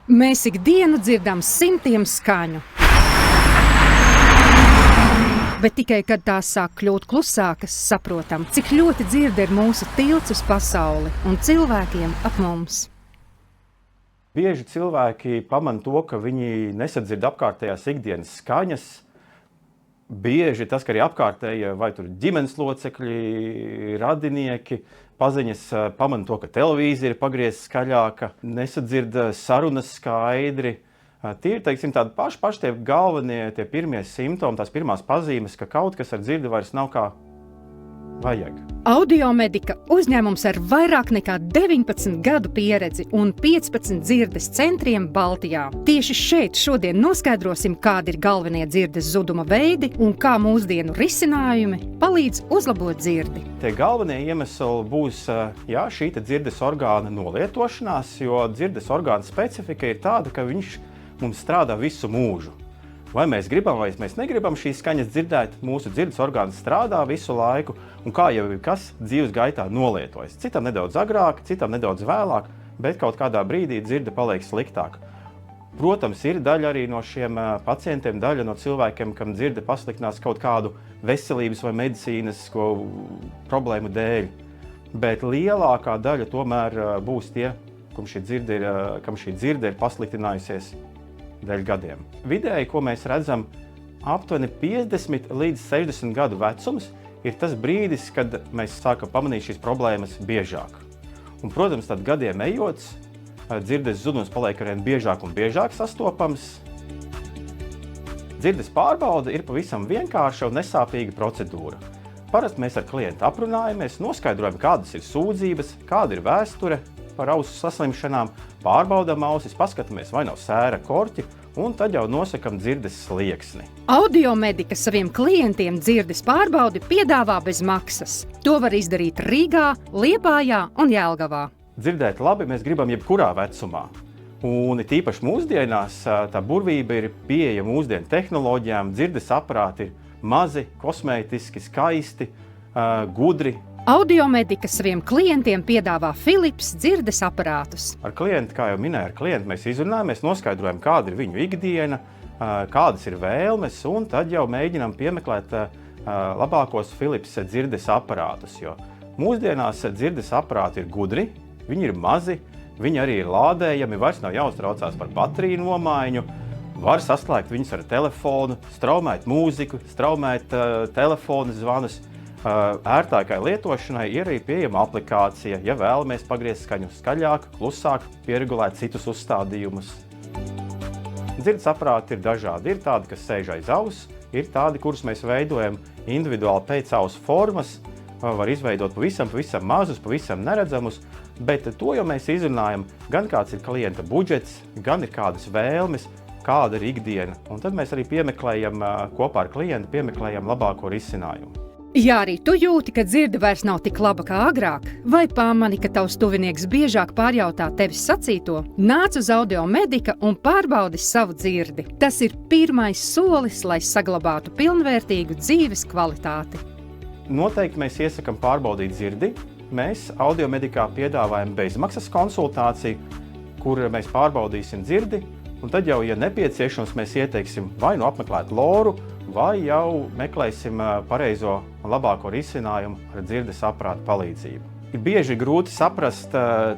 Mēs ikdienu dzirdam simtiem skaņu. Bet tikai, kad tās sāk kļūt klusākas, saprotam, cik ļoti dzirde ir mūsu tilts uz pasauli un cilvēkiem ap mums. Bieži cilvēki pamana to, ka viņi nesadzird apkārtējās ikdienas skaņas. Bieži tas, ka arī apkārtējie vai tur ģimenes locekļi, radinieki, paziņas pamana to, ka televīzija ir pagriezta skaļāka, nesadzird sarunas skaidri. Tie ir, teiksim, tādi paši tie galvenie, tie pirmie simptomi, tās pirmās pazīmes, ka kaut kas ar dzirdi vairs nav kā vajag. Audiomedika uzņēmums ar vairāk nekā 19 gadu pieredzi un 15 dzirdes centriem Baltijā. Tieši šeit šodien noskaidrosim, kādi ir galvenie dzirdes zuduma veidi un kā mūsdienu risinājumi palīdz uzlabot dzirdi. Tie galvenie iemesli būs šī dzirdes orgāna nolietošanās, jo dzirdes orgāna specifika ir tāda, ka viņš mums strādā visu mūžu. Vai mēs gribam, vai mēs negribam šīs skaņas dzirdēt, mūsu dzirdes orgāns strādā visu laiku, un kā jau kas dzīves gaitā nolietojas. Citam nedaudz agrāk, citam nedaudz vēlāk, bet kaut kādā brīdī dzirde paliek sliktāk. Protams, ir daļa arī no šiem pacientiem, daļa no cilvēkiem, kam dzirde pasliktinās kaut kādu veselības vai medicīnas problēmu dēļ. Bet lielākā daļa tomēr būs tie, kam šī dzirde ir pasliktinājusies dēļ gadiem. Vidēji, ko mēs redzam, aptuveni 50 līdz 60 gadu vecums ir tas brīdis, kad mēs sākam pamanīt šīs problēmas biežāk. Un, protams, tad gadiem ejot, dzirdes zudums paliek arvien biežāk un biežāk sastopams. Dzirdes pārbaude ir pavisam vienkārša un nesāpīga procedūra. Parasti mēs ar klientu aprunājamies, noskaidrojam, kādas ir sūdzības, kāda ir vēsture par ausu saslimšanām, pārbaudām ausis, paskatāmies, vai nav sēra korķi, un tad jau nosakam dzirdes slieksni. Audiomedika saviem klientiem dzirdes pārbaudi piedāvā bez maksas. To var izdarīt Rīgā, Liepājā un Jelgavā. Dzirdēt labi mēs gribam jebkurā vecumā. Un tīpaši mūsdienās tā burvība ir pieejama mūsdienu tehnoloģijām, dzirdes aparāti ir mazi, kosmētiski, skaisti, gudri. Audiomedika saviem klientiem piedāvā Philips dzirdes aparātus. Ar klientu, kā jau minēju, mēs izrunājam, mēs noskaidrojam, kāda ir viņu ikdiena, kādas ir vēlmes, un tad jau mēģinām piemeklēt labākos Philips dzirdes aparātus. Jo mūsdienās dzirdes aparāti ir gudri, viņi ir mazi, viņi arī ir lādējami, vairs nav jāuztraucās par bateriju nomaiņu, var saslēgt viņus ar telefonu, straumēt mūziku, straumēt telefonu zvanus. Ērtākai lietošanai ir arī pieejama aplikācija, ja vēlamies pagriezt skaņu skaļāk, klusāk, pieregulēt citus uzstādījumus. Dzirdes aparāti ir dažādi. Ir tādi, kas sēž aiz auss, ir tādi, kurus mēs veidojam individuāli pēc auss formas, var izveidot pavisam mazus, pavisam neredzamus, bet to jau mēs izrunājam, gan kāds ir klienta budžets, gan ir kādas vēlmes, kāda ir ikdiena. Un tad mēs arī piemeklējam kopā ar klientu, piemeklējam labāko risinājumu. Ja arī tu jūti, ka dzirde vairs nav tik laba kā agrāk, vai pamani, ka tavs tuvinieks biežāk pārjautā tevis sacīto, nāc uz Audiomedika un pārbaudi savu dzirdi. Tas ir pirmais solis, lai saglabātu pilnvērtīgu dzīves kvalitāti. Noteikti mēs iesakam pārbaudīt dzirdi. Mēs Audiomedikā piedāvājam bezmaksas konsultāciju, kur mēs pārbaudīsim dzirdi, un tad jau, ja nepieciešams, mēs ieteiksim vai nu apmeklēt loru, vai jau meklēsim pareizo un labāko risinājumu ar dzirdes aparātu palīdzību. Ir bieži grūti saprast,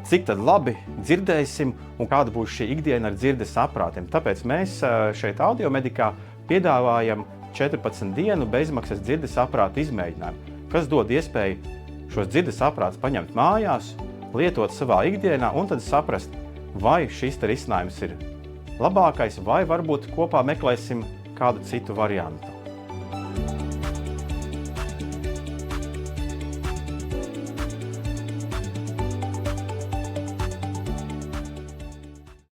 cik tad labi dzirdēsim un kāda būs šī ikdiena ar dzirdes aparātiem. Tāpēc mēs šeit Audiomedikā piedāvājam 14 dienu bezmaksas dzirdes aparātu izmēģinājumu, kas dod iespēju šos dzirdes aparātus paņemt mājās, lietot savā ikdienā un tad saprast, vai šis risinājums ir labākais, vai varbūt kopā meklēsim kādu citu variantu.